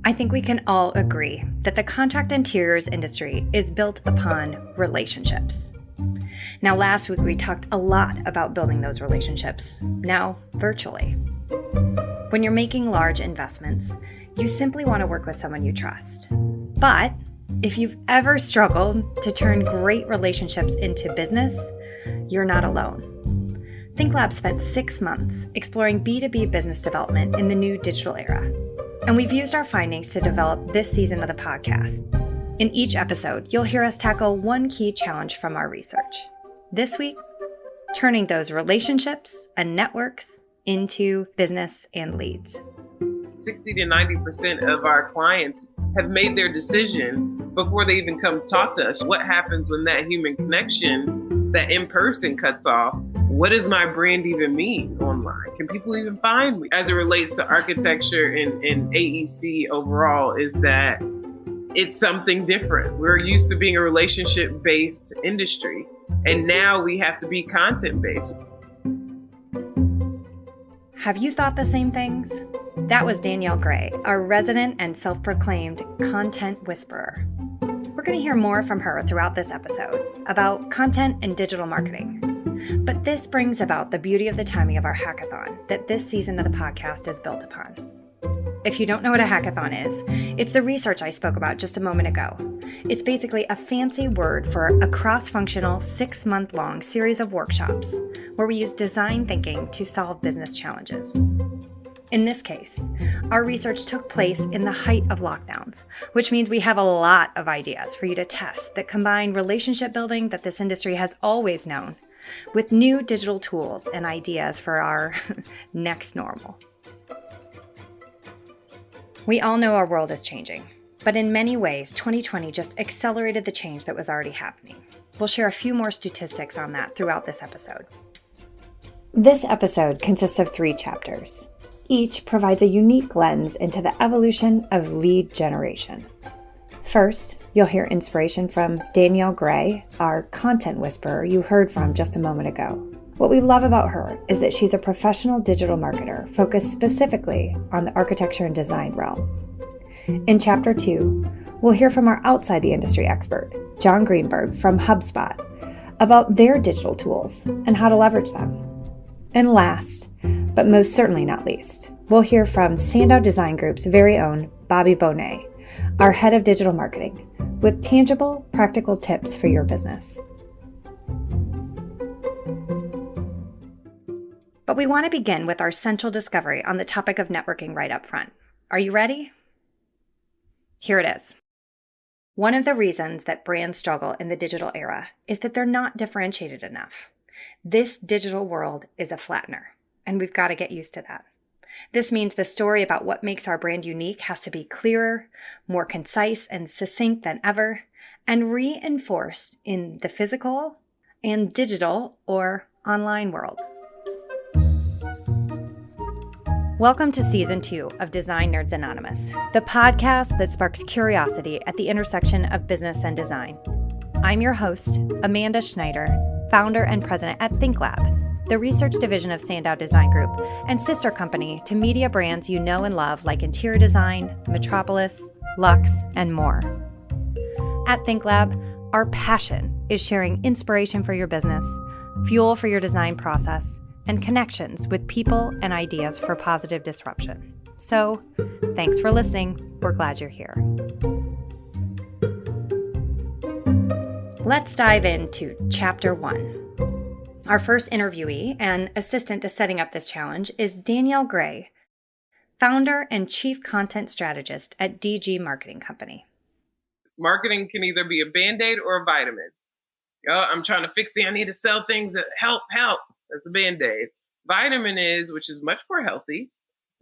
I think we can all agree that the contract interiors industry is built upon relationships. Now, last week we talked a lot about building those relationships, now virtually. When you're making large investments, you simply want to work with someone you trust. But if you've ever struggled to turn great relationships into business, you're not alone. ThinkLab spent 6 months exploring B2B business development in the new digital era. And we've used our findings to develop this season of the podcast. In each episode, you'll hear us tackle one key challenge from our research. This week, turning those relationships and networks into business and leads. 60 to 90% of our clients have made their decision before they even come talk to us. What happens when that human connection, that in-person cuts off? What does my brand even mean online? Can people even find me? As it relates to architecture and AEC overall, is that it's something different. We're used to being a relationship-based industry, and now we have to be content-based. Have you thought the same things? That was Danielle Gray, our resident and self-proclaimed content whisperer. We're going to hear more from her throughout this episode about content and digital marketing. But this brings about the beauty of the timing of our hackathon that this season of the podcast is built upon. If you don't know what a hackathon is, it's the research I spoke about just a moment ago. It's basically a fancy word for a cross-functional 6-month-long series of workshops where we use design thinking to solve business challenges. In this case, our research took place in the height of lockdowns, which means we have a lot of ideas for you to test that combine relationship building that this industry has always known with new digital tools and ideas for our next normal. We all know our world is changing, but in many ways, 2020 just accelerated the change that was already happening. We'll share a few more statistics on that throughout this episode. This episode consists of 3 chapters. Each provides a unique lens into the evolution of lead generation. First, you'll hear inspiration from Danielle Gray, our content whisperer you heard from just a moment ago. What we love about her is that she's a professional digital marketer focused specifically on the architecture and design realm. In Chapter 2, we'll hear from our outside the industry expert, John Greenberg from Hubspot, about their digital tools and how to leverage them. And last, but most certainly not least, we'll hear from Sandow Design Group's very own Bobby Bonett, our head of digital marketing, with tangible, practical tips for your business. But we want to begin with our central discovery on the topic of networking right up front. Are you ready? Here it is. One of the reasons that brands struggle in the digital era is that they're not differentiated enough. This digital world is a flattener, and we've got to get used to that. This means the story about what makes our brand unique has to be clearer, more concise and succinct than ever, and reinforced in the physical and digital or online world. Welcome to Season 2 of Design Nerds Anonymous, the podcast that sparks curiosity at the intersection of business and design. I'm your host, Amanda Schneider, founder and president at ThinkLab, the research division of Sandow Design Group and sister company to media brands you know and love like Interior Design, Metropolis, Lux, and more. At ThinkLab, our passion is sharing inspiration for your business, fuel for your design process, and connections with people and ideas for positive disruption. So, thanks for listening. We're glad you're here. Let's dive into Chapter 1. Our first interviewee and assistant to setting up this challenge is Danielle Gray, founder and chief content strategist at DG Marketing Company. Marketing can either be a Band-Aid or a vitamin. I'm trying to fix I need to sell things that help. That's a Band-Aid. Vitamin is, which is much more healthy.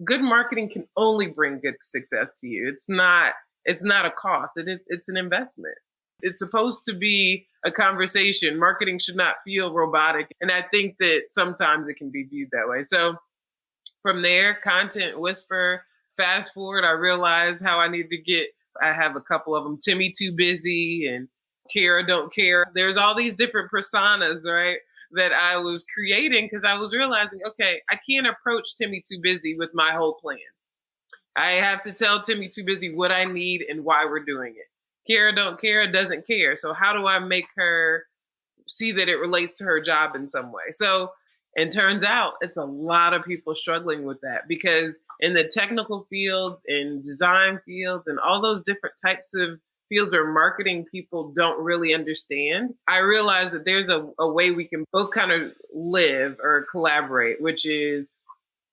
Good marketing can only bring good success to you. It's not a cost. It's an investment. It's supposed to be a conversation. Marketing should not feel robotic. And I think that sometimes it can be viewed that way. So from there, content whisper, fast forward, I realized how I need to I have a couple of them, Timmy Too Busy and Care or Don't Care. There's all these different personas, right, that I was creating because I was realizing, okay, I can't approach Timmy Too Busy with my whole plan. I have to tell Timmy Too Busy what I need and why we're doing it. Kara don't care, doesn't care. So how do I make her see that it relates to her job in some way? So, and turns out it's a lot of people struggling with that, because in the technical fields, in design fields, and all those different types of fields where marketing people don't really understand, I realize that there's a way we can both kind of live or collaborate, which is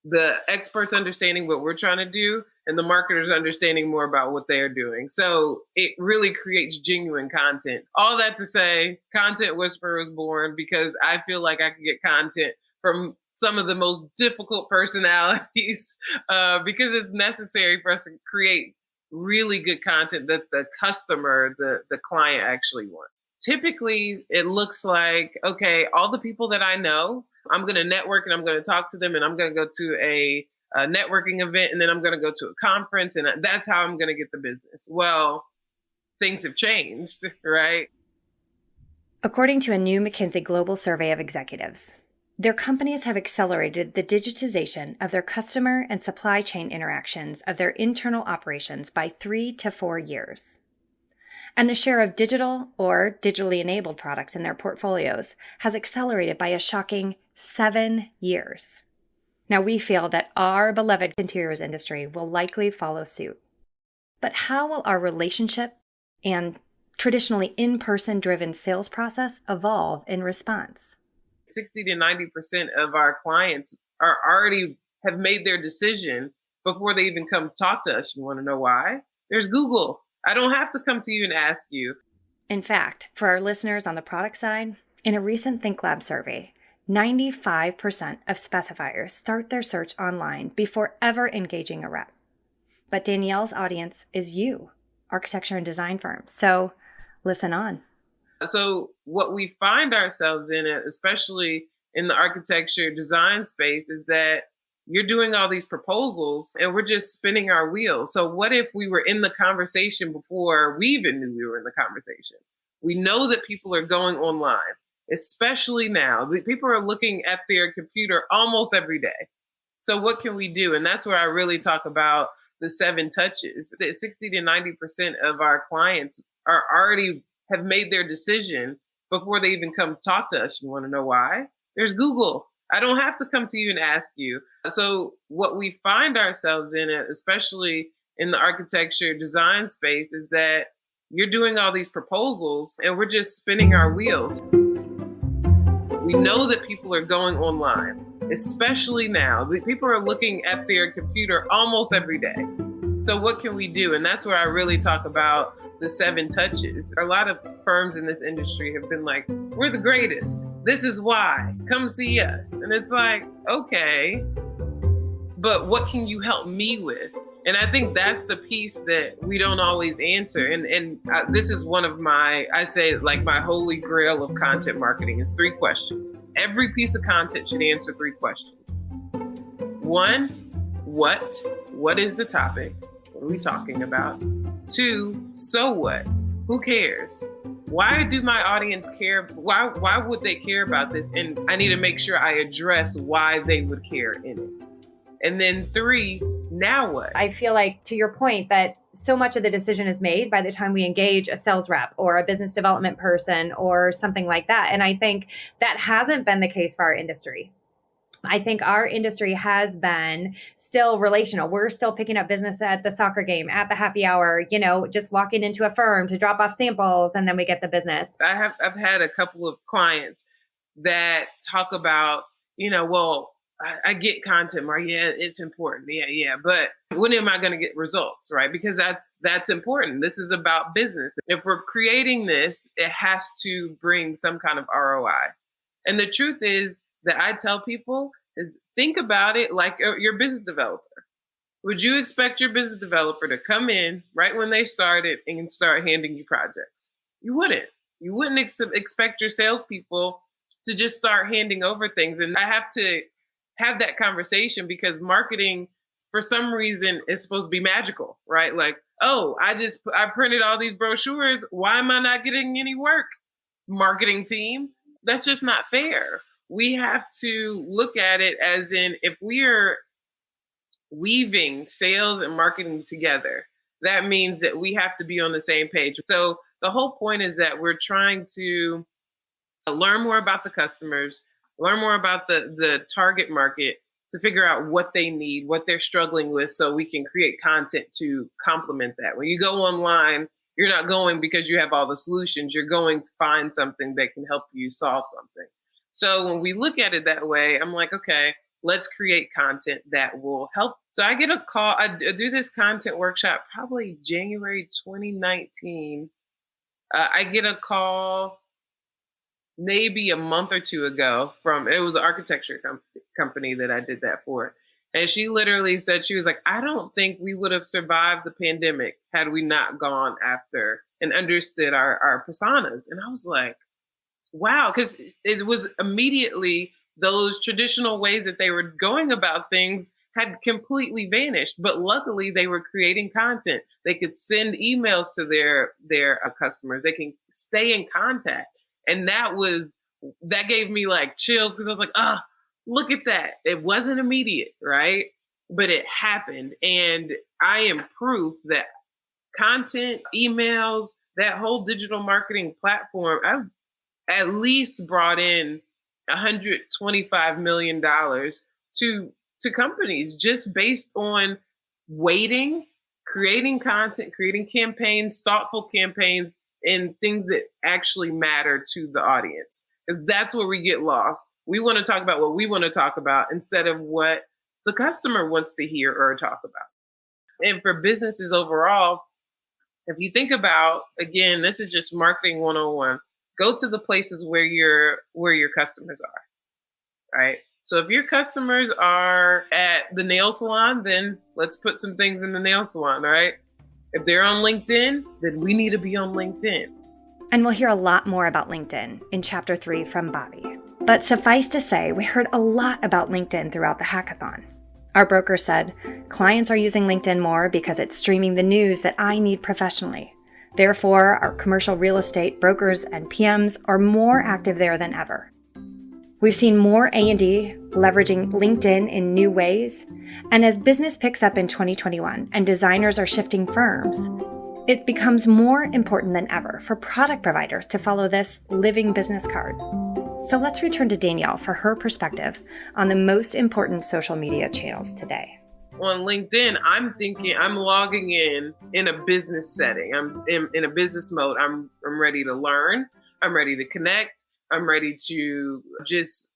the experts understanding what we're trying to do and the marketers understanding more about what they're doing. So it really creates genuine content. All that to say, Content Whisperer was born because I feel like I can get content from some of the most difficult personalities because it's necessary for us to create really good content that the customer, the client actually wants. Typically, it looks like, okay, all the people that I know, I'm going to network and I'm going to talk to them, and I'm going to go to a networking event, and then I'm going to go to a conference, and that's how I'm going to get the business. Well, things have changed, right? According to a new McKinsey global survey of executives, their companies have accelerated the digitization of their customer and supply chain interactions of their internal operations by 3 to 4 years. And the share of digital or digitally enabled products in their portfolios has accelerated by a shocking 7 years. Now, we feel that our beloved interiors industry will likely follow suit. But how will our relationship and traditionally in-person driven sales process evolve in response? 60 to 90% of our clients are already have made their decision before they even come talk to us. You want to know why? There's Google. I don't have to come to you and ask you. In fact, for our listeners on the product side, in a recent ThinkLab survey, 95% of specifiers start their search online before ever engaging a rep. But Danielle's audience is you, architecture and design firms. So listen on. So what we find ourselves in, especially in the architecture design space, is that you're doing all these proposals and we're just spinning our wheels. So what if we were in the conversation before we even knew we were in the conversation? We know that people are going online, especially now. People are looking at their computer almost every day. So what can we do? And that's where I really talk about the 7 touches. That 60 to 90% of our clients are already have made their decision before they even come talk to us. You want to know why? There's Google. I don't have to come to you and ask you. So what we find ourselves in, especially in the architecture design space, is that you're doing all these proposals and we're just spinning our wheels. We know that people are going online, especially now. People are looking at their computer almost every day. So what can we do? And that's where I really talk about the 7 touches. A lot of firms in this industry have been like, we're the greatest. This is why. Come see us. And it's like, okay, but what can you help me with? And I think that's the piece that we don't always answer. And this is one of my, I say, like my holy grail of content marketing is 3 questions. Every piece of content should answer 3 questions. 1, what? What is the topic? What are we talking about? 2, so what? Who cares? Why do my audience care? Why would they care about this? And I need to make sure I address why they would care in it. And then 3, now what? I feel like, to your point, that so much of the decision is made by the time we engage a sales rep or a business development person or something like that. And I think that hasn't been the case for our industry. I think our industry has been still relational. We're still picking up business at the soccer game, at the happy hour, just walking into a firm to drop off samples, and then we get the business. I've had a couple of clients that talk about, well, I get content, Mark. Yeah, it's important. Yeah. But when am I going to get results, right? Because that's important. This is about business. If we're creating this, it has to bring some kind of ROI. And the truth is that I tell people is think about it like your business developer. Would you expect your business developer to come in right when they started and start handing you projects? You wouldn't. You wouldn't expect your salespeople to just start handing over things. And I have to have that conversation because marketing, for some reason, is supposed to be magical, right? Like, oh, I printed all these brochures. Why am I not getting any work? Marketing team, that's just not fair. We have to look at it as in, if we're weaving sales and marketing together, that means that we have to be on the same page. So the whole point is that we're trying to learn more about the customers, learn more about the target market to figure out what they need, what they're struggling with, so we can create content to complement that. When you go online, you're not going because you have all the solutions. You're going to find something that can help you solve something. So when we look at it that way, I'm like, okay, let's create content that will help. So I get a call. I do this content workshop probably January 2019. I get a call maybe a month or two ago it was an architecture company that I did that for. And she literally said, she was like, I don't think we would have survived the pandemic had we not gone after and understood our personas. And I was like, wow, because it was immediately those traditional ways that they were going about things had completely vanished. But luckily, they were creating content. They could send emails to their customers. They can stay in contact. And that gave me like chills, because I was like, look at that. It wasn't immediate, right? But it happened. And I am proof that content, emails, that whole digital marketing platform, I've at least brought in $125 million to companies just based on waiting, creating content, creating campaigns, thoughtful campaigns, and things that actually matter to the audience. Because that's where we get lost. We want to talk about what we want to talk about instead of what the customer wants to hear or talk about. And for businesses overall, if you think about, again, this is just marketing 101, go to the places where your customers are, right? So if your customers are at the nail salon, then let's put some things in the nail salon, right? If they're on LinkedIn, then we need to be on LinkedIn. And we'll hear a lot more about LinkedIn in Chapter 3 from Bobby. But suffice to say, we heard a lot about LinkedIn throughout the hackathon. Our broker said, clients are using LinkedIn more because it's streaming the news that I need professionally. Therefore, our commercial real estate brokers and PMs are more active there than ever. We've seen more A&D leveraging LinkedIn in new ways, and as business picks up in 2021 and designers are shifting firms, it becomes more important than ever for product providers to follow this living business card. So let's return to Danielle for her perspective on the most important social media channels today. On LinkedIn, I'm logging in a business setting. I'm in a business mode. I'm ready to learn. I'm ready to connect. I'm ready to just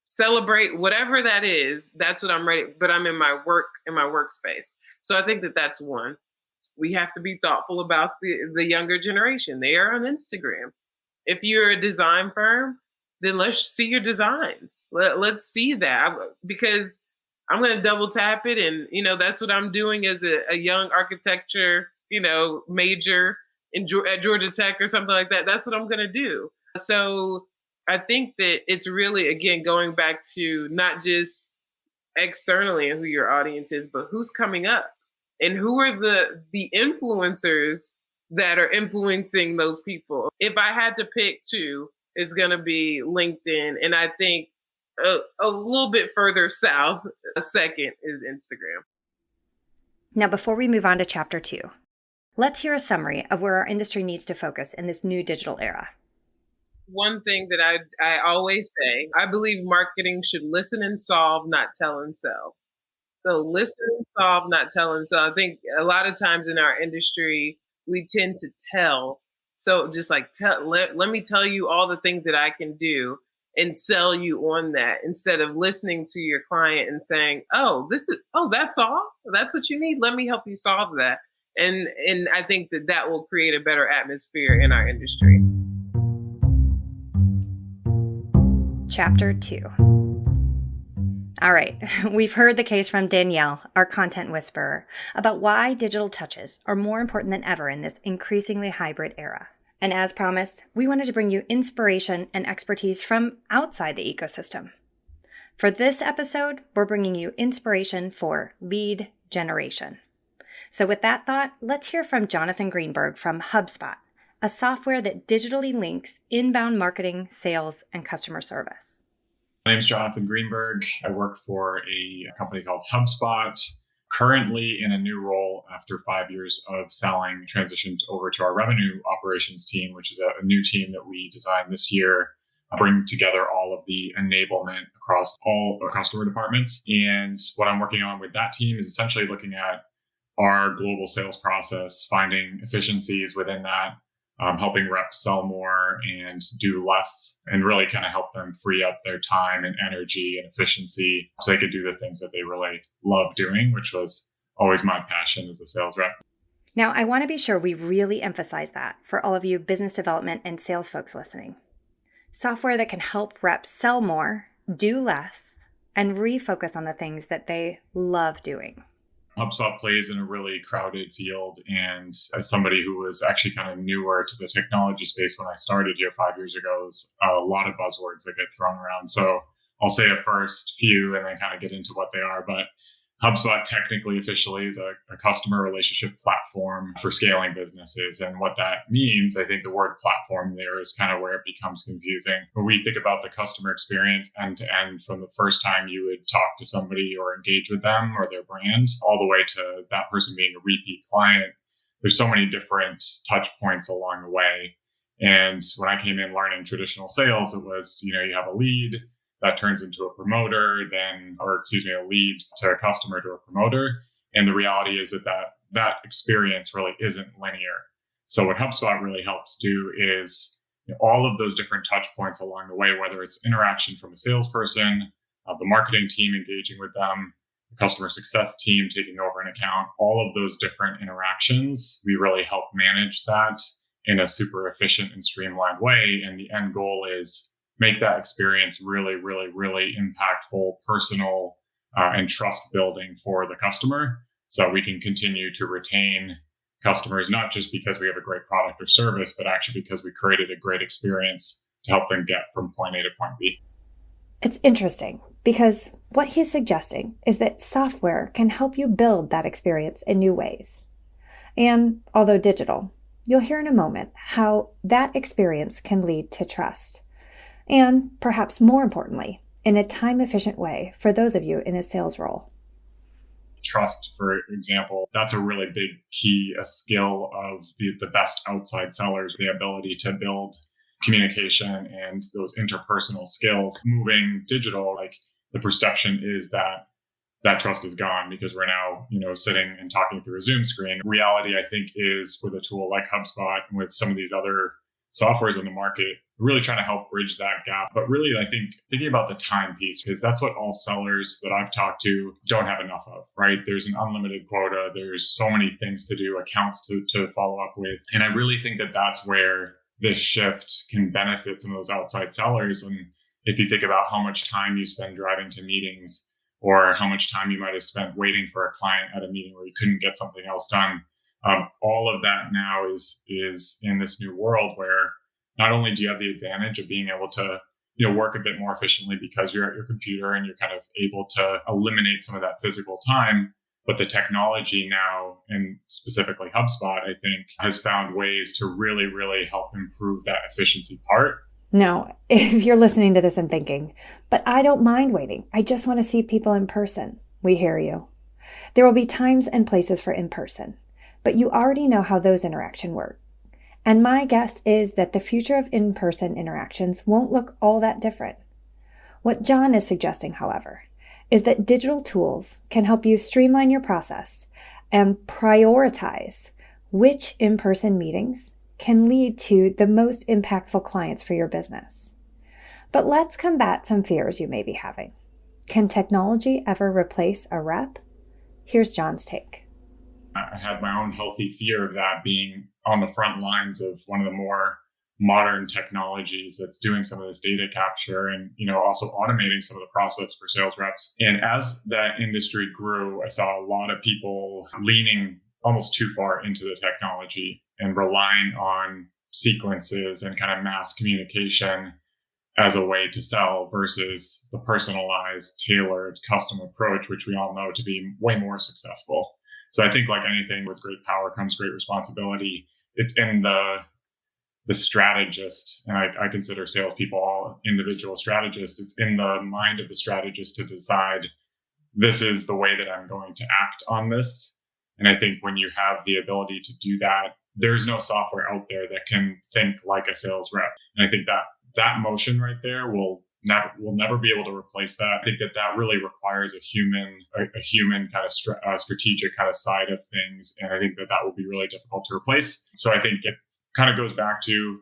celebrate whatever that is. That's what I'm ready. But I'm in my workspace. So I think that that's one. We have to be thoughtful about the younger generation. They are on Instagram. If you're a design firm, then let's see your designs. Let's see that, because I'm going to double tap it. And, that's what I'm doing as a young architecture, major at Georgia Tech or something like that. That's what I'm going to do. So I think that it's really, again, going back to not just externally and who your audience is, but who's coming up and who are the influencers that are influencing those people. If I had to pick two, it's going to be LinkedIn. And I think a little bit further south, a second is Instagram. Now, before we move on to Chapter 2, let's hear a summary of where our industry needs to focus in this new digital era. One thing that I always say, I believe marketing should listen and solve, not tell and sell. So listen and solve, not tell and sell. I think a lot of times in our industry, we tend to tell. So just like, let me tell you all the things that I can do and sell you on that, instead of listening to your client and saying, that's all? That's what you need? Let me help you solve that. And I think that will create a better atmosphere in our industry. Chapter 2. All right, we've heard the case from Danielle, our content whisperer, about why digital touches are more important than ever in this increasingly hybrid era. And as promised, we wanted to bring you inspiration and expertise from outside the ecosystem. For this episode, we're bringing you inspiration for lead generation. So with that thought, let's hear from Jonathan Greenberg from Hubspot, a software that digitally links inbound marketing, sales, and customer service. My name is Jonathan Greenberg. I work for a company called Hubspot. Currently in a new role after 5 years of selling, transitioned over to our revenue operations team, which is a new team that we designed this year, bring together all of the enablement across all our customer departments. And what I'm working on with that team is essentially looking at our global sales process, finding efficiencies within that, helping reps sell more and do less, and really kind of help them free up their time and energy and efficiency so they could do the things that they really love doing, which was always my passion as a sales rep. Now, I want to be sure we really emphasize that for all of you business development and sales folks listening. Software that can help reps sell more, do less, and refocus on the things that they love doing. HubSpot plays in a really crowded field. And as somebody who was actually kind of newer to the technology space when I started here 5 years ago, there's a lot of buzzwords that get thrown around. So I'll say a first few and then kind of get into what they are. But HubSpot technically officially is a customer relationship platform for scaling businesses. And what that means, I think the word platform there is kind of where it becomes confusing. When we think about the customer experience end to end, from the first time you would talk to somebody or engage with them or their brand, all the way to that person being a repeat client, there's so many different touch points along the way. And when I came in learning traditional sales, it was, you have a lead that turns into a promoter, a lead to a customer to a promoter. And the reality is that experience really isn't linear. So what HubSpot really helps do is all of those different touch points along the way, whether it's interaction from a salesperson, the marketing team engaging with them, the customer success team taking over an account, all of those different interactions, we really help manage that in a super efficient and streamlined way. And the end goal is make that experience really, really, really impactful, personal, and trust building for the customer. So we can continue to retain customers, not just because we have a great product or service, but actually because we created a great experience to help them get from point A to point B. It's interesting because what he's suggesting is that software can help you build that experience in new ways. And although digital, you'll hear in a moment how that experience can lead to trust. And perhaps more importantly, in a time-efficient way for those of you in a sales role. Trust, for example, that's a really big key, a skill of the best outside sellers, the ability to build communication and those interpersonal skills. Moving digital, like the perception is that trust is gone because we're now, sitting and talking through a Zoom screen. Reality, I think, is with a tool like HubSpot and with some of these other softwares on the market, really trying to help bridge that gap. But really, I think thinking about the time piece, because that's what all sellers that I've talked to don't have enough of, right? There's an unlimited quota. There's so many things to do, accounts to follow up with. And I really think that that's where this shift can benefit some of those outside sellers. And if you think about how much time you spend driving to meetings or how much time you might have spent waiting for a client at a meeting where you couldn't get something else done, all of that now is in this new world where not only do you have the advantage of being able to work a bit more efficiently because you're at your computer and you're kind of able to eliminate some of that physical time, but the technology now, and specifically HubSpot, I think, has found ways to really, really help improve that efficiency part. Now, if you're listening to this and thinking, but I don't mind waiting, I just want to see people in person, we hear you. There will be times and places for in-person, but you already know how those interactions work. And my guess is that the future of in-person interactions won't look all that different. What John is suggesting, however, is that digital tools can help you streamline your process and prioritize which in-person meetings can lead to the most impactful clients for your business. But let's combat some fears you may be having. Can technology ever replace a rep? Here's John's take. I had my own healthy fear of that, being on the front lines of one of the more modern technologies that's doing some of this data capture and, also automating some of the process for sales reps. And as that industry grew, I saw a lot of people leaning almost too far into the technology and relying on sequences and kind of mass communication as a way to sell versus the personalized, tailored, custom approach, which we all know to be way more successful. So I think like anything with great power comes great responsibility. It's in the the strategist, and I consider salespeople all individual strategists. It's in the mind of the strategist to decide, this is the way that I'm going to act on this. And I think when you have the ability to do that, there's no software out there that can think like a sales rep. And I think that motion right there will never be able to replace that. I think that really requires a human kind of strategic kind of side of things. And I think that will be really difficult to replace. So I think it kind of goes back to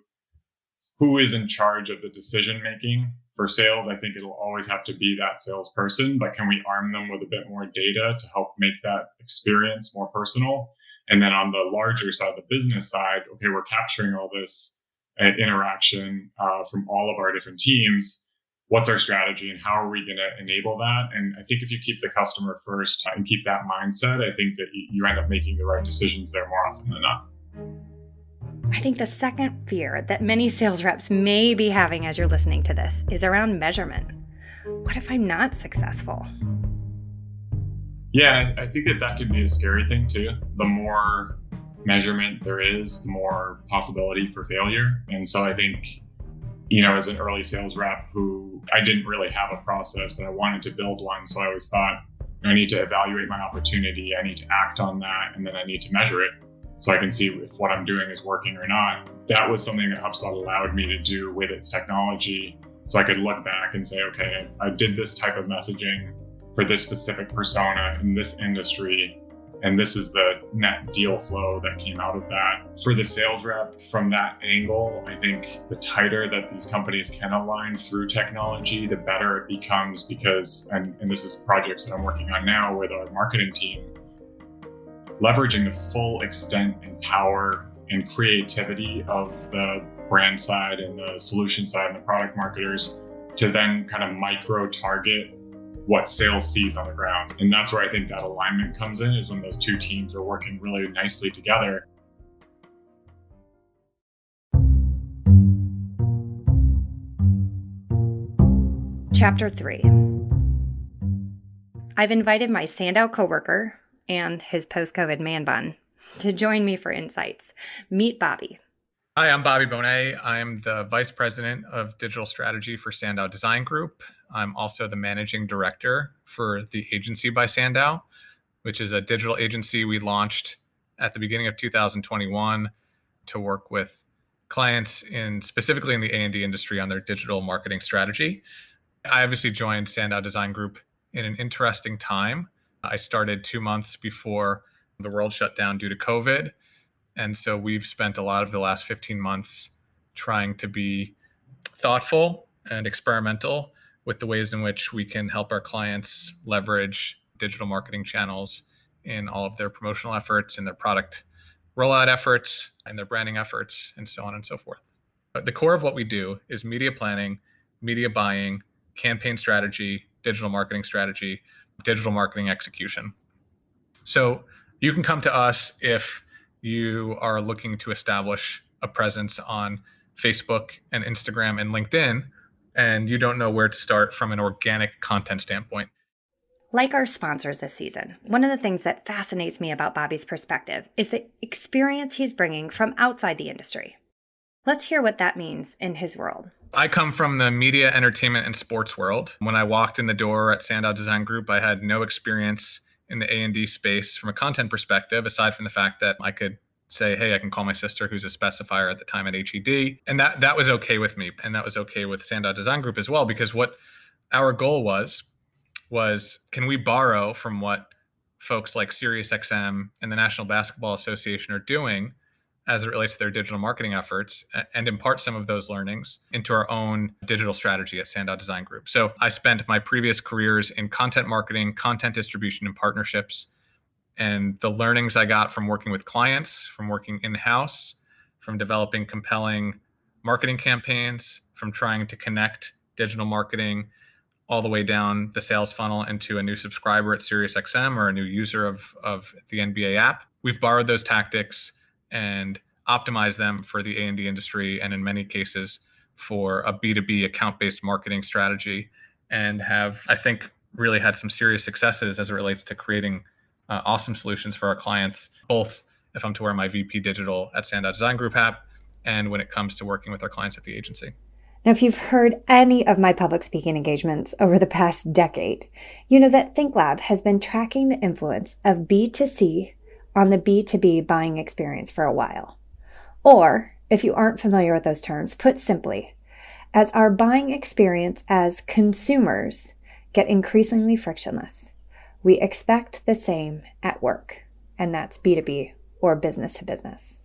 who is in charge of the decision making for sales. I think it'll always have to be that salesperson, but can we arm them with a bit more data to help make that experience more personal? And then on the larger side, the business side, okay, we're capturing all this interaction from all of our different teams. What's our strategy and how are we going to enable that? And I think if you keep the customer first and keep that mindset, I think that you end up making the right decisions there more often than not. I think the second fear that many sales reps may be having as you're listening to this is around measurement. What if I'm not successful? Yeah, I think that can be a scary thing too. The more measurement there is, the more possibility for failure. And so I think, as an early sales rep who I didn't really have a process, but I wanted to build one. So I always thought, I need to evaluate my opportunity. I need to act on that. And then I need to measure it so I can see if what I'm doing is working or not. That was something that HubSpot allowed me to do with its technology. So I could look back and say, okay, I did this type of messaging for this specific persona in this industry. And this is the net deal flow that came out of that. For the sales rep, from that angle, I think the tighter that these companies can align through technology, the better it becomes because, and this is projects that I'm working on now with our marketing team, leveraging the full extent and power and creativity of the brand side and the solution side and the product marketers to then kind of micro target what sales sees on the ground. And that's where I think that alignment comes in, is when those two teams are working really nicely together. Chapter 3. I've invited my Sandow coworker and his post-COVID man bun to join me for insights. Meet Bobby. Hi, I'm Bobby Bonett. I'm the Vice President of Digital Strategy for Sandow Design Group. I'm also the Managing Director for the Agency by Sandow, which is a digital agency we launched at the beginning of 2021 to work with clients specifically in the A&D industry on their digital marketing strategy. I obviously joined Sandow Design Group in an interesting time. I started 2 months before the world shut down due to COVID. And so we've spent a lot of the last 15 months trying to be thoughtful and experimental with the ways in which we can help our clients leverage digital marketing channels in all of their promotional efforts and their product rollout efforts and their branding efforts and so on and so forth. But the core of what we do is media planning, media buying, campaign strategy, digital marketing strategy, digital marketing execution. So you can come to us if you are looking to establish a presence on Facebook and Instagram and LinkedIn, and you don't know where to start from an organic content standpoint. Like our sponsors this season, one of the things that fascinates me about Bobby's perspective is the experience he's bringing from outside the industry. Let's hear what that means in his world. I come from the media, entertainment, and sports world. When I walked in the door at Sandow Design Group, I had no experience in the A&D space from a content perspective, aside from the fact that I could say, hey, I can call my sister who's a specifier at the time at HED. And that was okay with me. And that was okay with Sandow Design Group as well, because what our goal was can we borrow from what folks like SiriusXM and the National Basketball Association are doing as it relates to their digital marketing efforts and impart some of those learnings into our own digital strategy at Sandow Design Group. So I spent my previous careers in content marketing, content distribution, and partnerships. And the learnings I got from working with clients, from working in-house, from developing compelling marketing campaigns, from trying to connect digital marketing all the way down the sales funnel into a new subscriber at SiriusXM or a new user of the NBA app. We've borrowed those tactics and optimized them for the A&D industry, and in many cases for a B2B account-based marketing strategy, and have, I think, really had some serious successes as it relates to creating awesome solutions for our clients, both if I'm to wear my VP Digital at Sandow Design Group hat and when it comes to working with our clients at the agency. Now, if you've heard any of my public speaking engagements over the past decade, you know that ThinkLab has been tracking the influence of B2C on the B2B buying experience for a while. Or, if you aren't familiar with those terms, put simply, as our buying experience as consumers get increasingly frictionless, we expect the same at work, and that's B2B or business to business.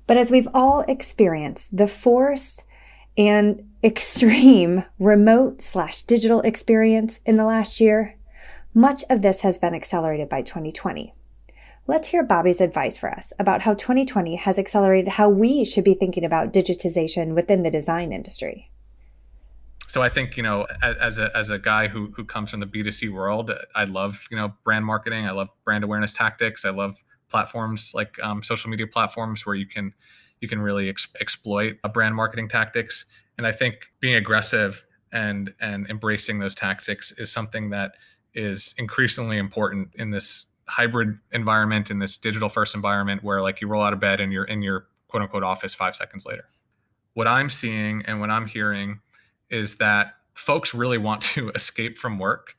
But as we've all experienced the forced and extreme remote/digital experience in the last year, much of this has been accelerated by 2020. Let's hear Bobby's advice for us about how 2020 has accelerated how we should be thinking about digitization within the design industry. So I think, as a guy who comes from the B2C world, I love, brand marketing. I love brand awareness tactics. I love platforms like social media platforms where you can really exploit brand marketing tactics. And I think being aggressive and embracing those tactics is something that is increasingly important in this hybrid environment, in this digital first environment where like you roll out of bed and you're in your quote unquote office 5 seconds later. What I'm seeing and what I'm hearing is that folks really want to escape from work.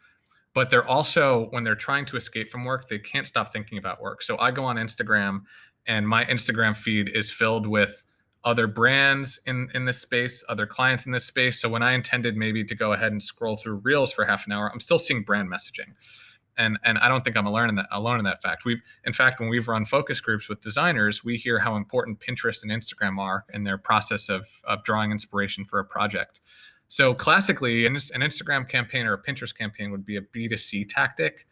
But they're also, when they're trying to escape from work, they can't stop thinking about work. So I go on Instagram and my Instagram feed is filled with other brands in this space, other clients in this space. So when I intended maybe to go ahead and scroll through Reels for half an hour, I'm still seeing brand messaging. And I don't think I'm alone in that fact. In fact, when we've run focus groups with designers, we hear how important Pinterest and Instagram are in their process of drawing inspiration for a project. So classically, an Instagram campaign or a Pinterest campaign would be a B2C tactic.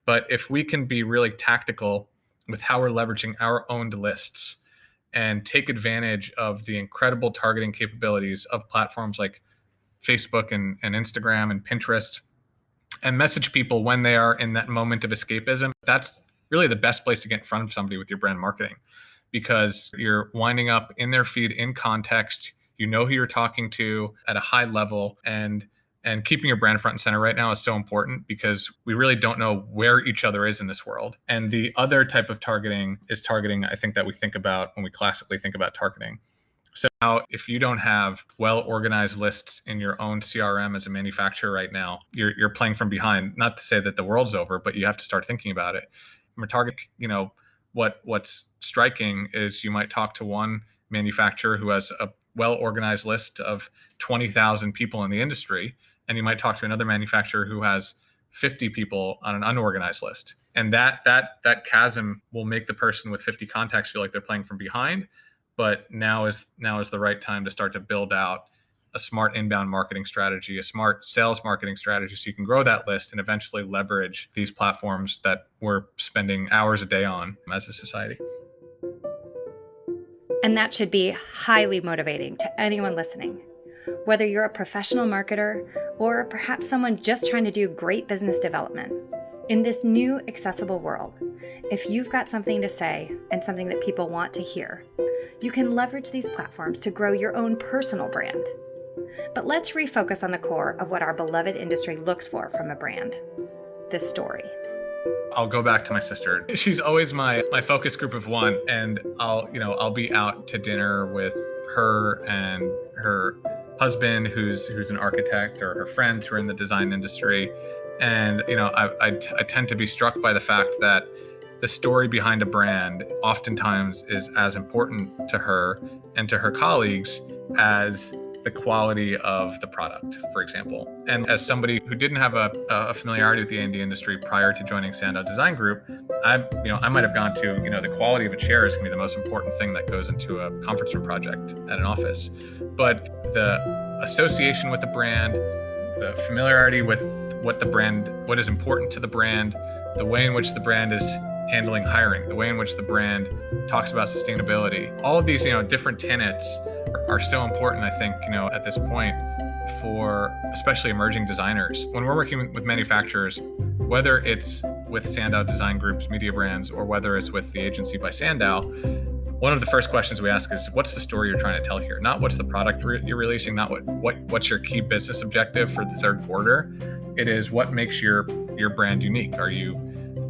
But if we can be really tactical with how we're leveraging our owned lists and take advantage of the incredible targeting capabilities of platforms like Facebook and Instagram and Pinterest, and message people when they are in that moment of escapism, that's really the best place to get in front of somebody with your brand marketing, because you're winding up in their feed in context. You know who you're talking to at a high level, and keeping your brand front and center right now is so important because we really don't know where each other is in this world. And the other type of targeting is targeting, I think, that we think about when we classically think about targeting. So now, if you don't have well-organized lists in your own CRM as a manufacturer right now, you're playing from behind. Not to say that the world's over, but you have to start thinking about it. From a target, what's striking is you might talk to one manufacturer who has a well-organized list of 20,000 people in the industry, and you might talk to another manufacturer who has 50 people on an unorganized list. And that chasm will make the person with 50 contacts feel like they're playing from behind. But now is the right time to start to build out a smart inbound marketing strategy, a smart sales marketing strategy, so you can grow that list and eventually leverage these platforms that we're spending hours a day on as a society. And that should be highly motivating to anyone listening. Whether you're a professional marketer or perhaps someone just trying to do great business development, in this new accessible world, if you've got something to say and something that people want to hear, you can leverage these platforms to grow your own personal brand. But let's refocus on the core of what our beloved industry looks for from a brand: the story. I'll go back to my sister. She's always my focus group of one, and I'll be out to dinner with her and her husband, who's an architect, or her friends who are in the design industry. And I tend to be struck by the fact that the story behind a brand oftentimes is as important to her and to her colleagues as the quality of the product, for example. And as somebody who didn't have a familiarity with the A&D industry prior to joining Sandow Design Group, I might have gone to, the quality of a chair is gonna be the most important thing that goes into a conference room project at an office. But the association with the brand, the familiarity with what is important to the brand, the way in which the brand is handling hiring, the way in which the brand talks about sustainability, all of these, different tenets are so important, I think, at this point for especially emerging designers. When we're working with manufacturers, whether it's with Sandow Design Group's media brands or whether it's with the agency by Sandow, one of the first questions we ask is, what's the story you're trying to tell here? Not what's the product you're releasing, not what's your key business objective for the third quarter. It is what makes your brand unique. Are you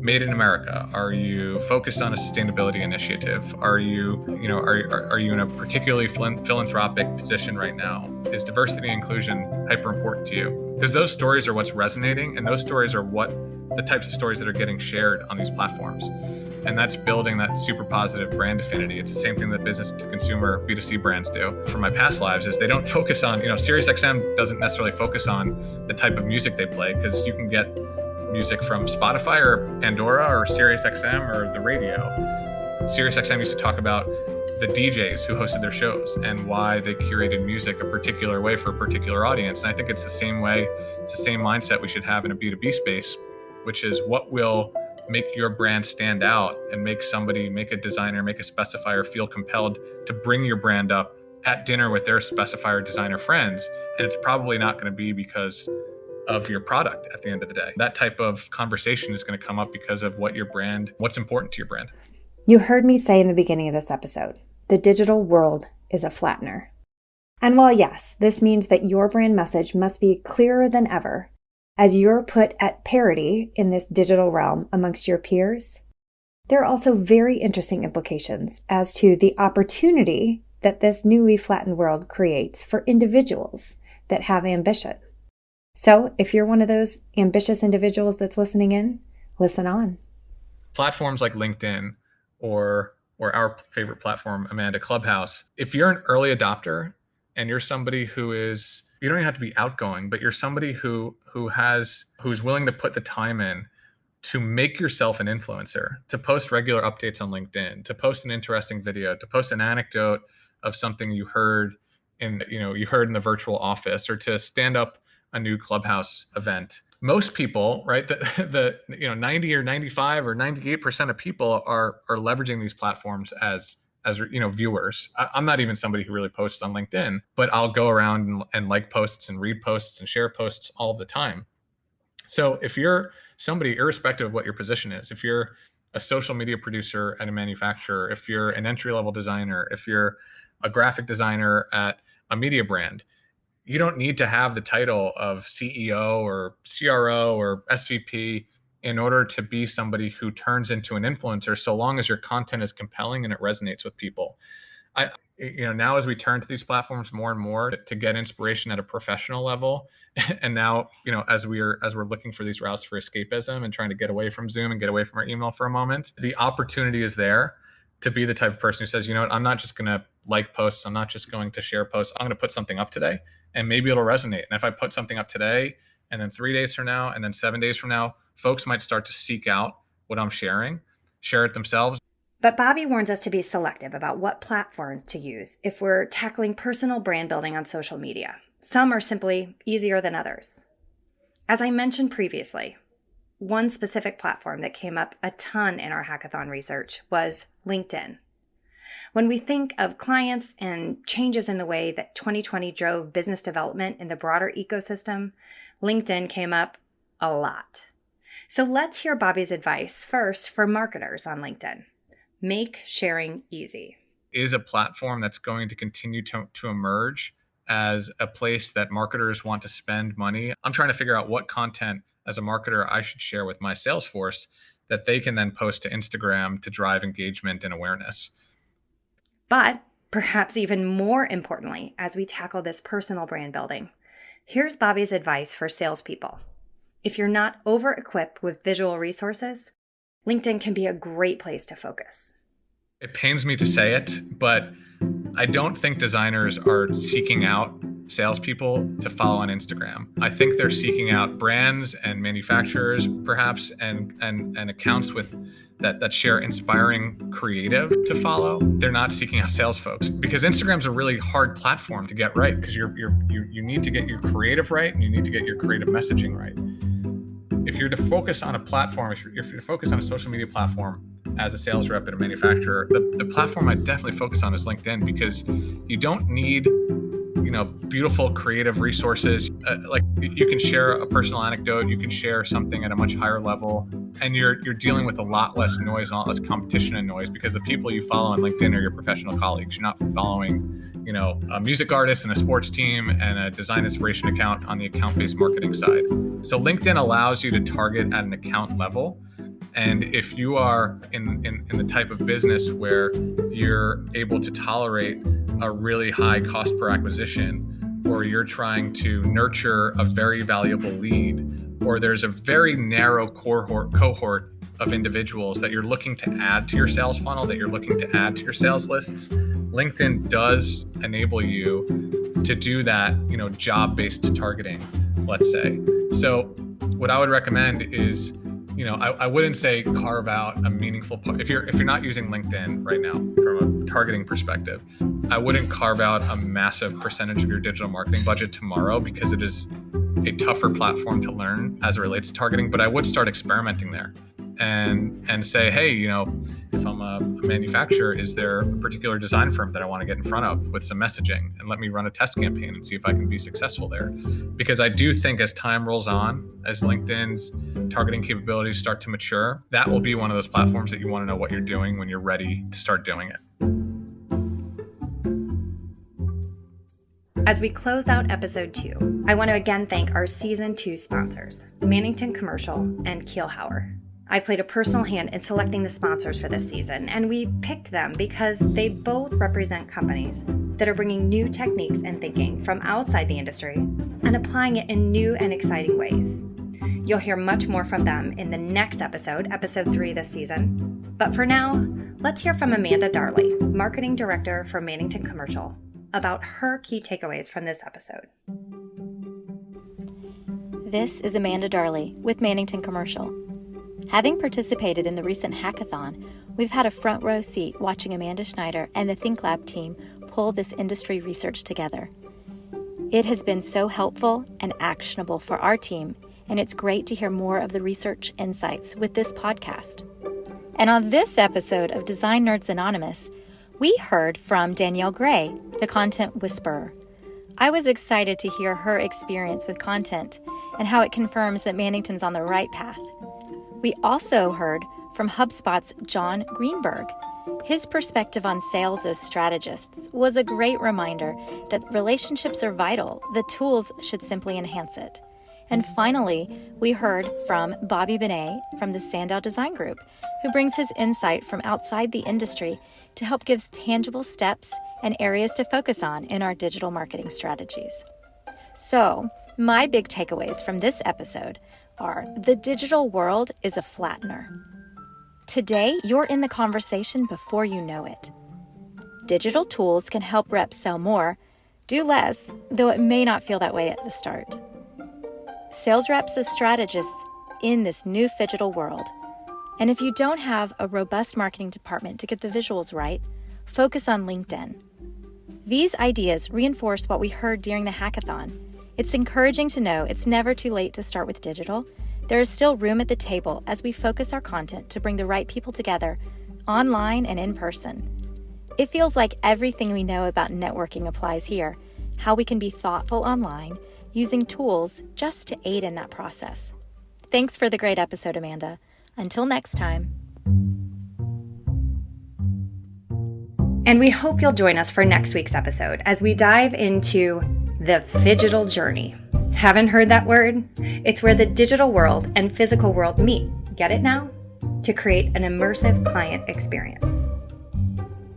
made in America? Are you focused on a sustainability initiative? Are you in a particularly philanthropic position right now? Is diversity and inclusion hyper important to you? Because those stories are what's resonating, and those stories are what the types of stories that are getting shared on these platforms. And that's building that super positive brand affinity. It's the same thing that business to consumer B2C brands do. From my past lives is they don't focus on, SiriusXM doesn't necessarily focus on the type of music they play, because you can get music from Spotify or Pandora or SiriusXM or the radio. SiriusXM used to talk about the DJs who hosted their shows and why they curated music a particular way for a particular audience. And I think it's the same way, it's the same mindset we should have in a B2B space, which is what will make your brand stand out and make a designer, make a specifier feel compelled to bring your brand up at dinner with their specifier designer friends. And it's probably not going to be because of your product at the end of the day. That type of conversation is going to come up because of what's important to your brand. You heard me say in the beginning of this episode, the digital world is a flattener. And while yes, this means that your brand message must be clearer than ever, as you're put at parity in this digital realm amongst your peers, there are also very interesting implications as to the opportunity that this newly flattened world creates for individuals that have ambition. So if you're one of those ambitious individuals that's listening in, listen on. Platforms like LinkedIn or our favorite platform, Amanda, Clubhouse, if you're an early adopter and you're somebody you don't even have to be outgoing, but you're somebody who's willing to put the time in to make yourself an influencer, to post regular updates on LinkedIn, to post an interesting video, to post an anecdote of something you heard in the virtual office, or to stand up a new Clubhouse event. Most people, right, the 90 or 95 or 98% of people are leveraging these platforms as viewers. I'm not even somebody who really posts on LinkedIn, but I'll go around and like posts and read posts and share posts all the time. So if you're somebody, irrespective of what your position is, if you're a social media producer at a manufacturer, if you're an entry-level designer, if you're a graphic designer at a media brand, you don't need to have the title of CEO or CRO or SVP in order to be somebody who turns into an influencer, so long as your content is compelling and it resonates with people. Now as we turn to these platforms more and more to get inspiration at a professional level, and now, as we're looking for these routes for escapism and trying to get away from Zoom and get away from our email for a moment, the opportunity is there to be the type of person who says, I'm not just going to like posts, I'm not just going to share posts, I'm going to put something up today and maybe it'll resonate. And if I put something up today and then 3 days from now and then 7 days from now, folks might start to seek out what I'm sharing, share it themselves. But Bobby warns us to be selective about what platforms to use if we're tackling personal brand building on social media. Some are simply easier than others. As I mentioned previously, one specific platform that came up a ton in our hackathon research was LinkedIn. When we think of clients and changes in the way that 2020 drove business development in the broader ecosystem, LinkedIn came up a lot. So let's hear Bobby's advice first for marketers on LinkedIn. Make sharing easy. Is a platform that's going to continue to emerge as a place that marketers want to spend money. I'm trying to figure out what content as a marketer I should share with my sales force that they can then post to Instagram to drive engagement and awareness. But perhaps even more importantly, as we tackle this personal brand building, here's Bobby's advice for salespeople. If you're not over-equipped with visual resources, LinkedIn can be a great place to focus. It pains me to say it, but I don't think designers are seeking out salespeople to follow on Instagram. I think they're seeking out brands and manufacturers, perhaps, and accounts with that share inspiring creative to follow. They're not seeking out sales folks, because Instagram's a really hard platform to get right, because you need to get your creative right and you need to get your creative messaging right. If you're to focus on a platform, if you're to focus on a social media platform as a sales rep at a manufacturer, the platform I definitely focus on is LinkedIn, because you don't need beautiful creative resources. Like you can share a personal anecdote, you can share something at a much higher level, and you're dealing with a lot less noise, a lot less competition and noise, because the people you follow on LinkedIn are your professional colleagues. You're not following a music artist and a sports team and a design inspiration account on the account-based marketing side. So LinkedIn allows you to target at an account level And if you are in the type of business where you're able to tolerate a really high cost per acquisition, or you're trying to nurture a very valuable lead, or there's a very narrow cohort of individuals that you're looking to add to your sales funnel, that you're looking to add to your sales lists, LinkedIn does enable you to do that, job-based targeting, let's say. So what I would recommend is, I wouldn't say carve out a meaningful part. If you're not using LinkedIn right now from a targeting perspective, I wouldn't carve out a massive percentage of your digital marketing budget tomorrow, because it is a tougher platform to learn as it relates to targeting. But I would start experimenting there and say, hey, if I'm a manufacturer, is there a particular design firm that I want to get in front of with some messaging, and let me run a test campaign and see if I can be successful there. Because I do think as time rolls on, as LinkedIn's targeting capabilities start to mature, that will be one of those platforms that you want to know what you're doing when you're ready to start doing it. As we close out episode 2, I want to again thank our season 2 sponsors, Mannington Commercial and Kielhauer. I played a personal hand in selecting the sponsors for this season, and we picked them because they both represent companies that are bringing new techniques and thinking from outside the industry and applying it in new and exciting ways. You'll hear much more from them in the next episode 3 this season. But for now, let's hear from Amanda Darley, Marketing Director for Mannington Commercial, about her key takeaways from this episode. This is Amanda Darley with Mannington Commercial. Having participated in the recent hackathon, we've had a front row seat watching Amanda Schneider and the ThinkLab team pull this industry research together. It has been so helpful and actionable for our team, and it's great to hear more of the research insights with this podcast. And on this episode of Design Nerds Anonymous, we heard from Danielle Gray, the content whisperer. I was excited to hear her experience with content and how it confirms that Mannington's on the right path. We also heard from HubSpot's John Greenberg. His perspective on sales as strategists was a great reminder that relationships are vital. The tools should simply enhance it. And finally, we heard from Bobby Bonett from the Sandow Design Group, who brings his insight from outside the industry to help give tangible steps and areas to focus on in our digital marketing strategies. So, my big takeaways from this episode are: the digital world is a flattener. Today, you're in the conversation before you know it. Digital tools can help reps sell more, do less, though it may not feel that way at the start. Sales reps as strategists in this new phygital world. And if you don't have a robust marketing department to get the visuals right, focus on LinkedIn. These ideas reinforce what we heard during the hackathon. It's encouraging to know it's never too late to start with digital. There is still room at the table as we focus our content to bring the right people together, online and in person. It feels like everything we know about networking applies here, how we can be thoughtful online, using tools just to aid in that process. Thanks for the great episode, Amanda. Until next time. And we hope you'll join us for next week's episode as we dive into the phygital journey. Haven't heard that word? It's where the digital world and physical world meet. Get it now? To create an immersive client experience.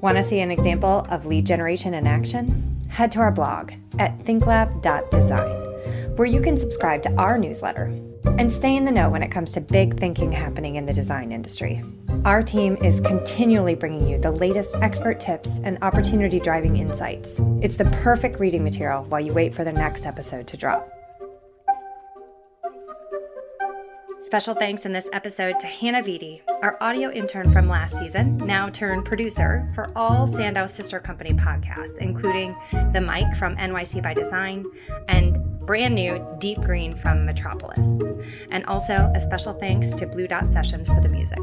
Want to see an example of lead generation in action? Head to our blog at thinklab.design, where you can subscribe to our newsletter and stay in the know when it comes to big thinking happening in the design industry. Our team is continually bringing you the latest expert tips and opportunity-driving insights. It's the perfect reading material while you wait for the next episode to drop. Special thanks in this episode to Hannah Vitti, our audio intern from last season, now turned producer for all Sandow sister company podcasts, including The Mic from NYC by Design and brand new Deep Green from Metropolis. And also a special thanks to Blue Dot Sessions for the music.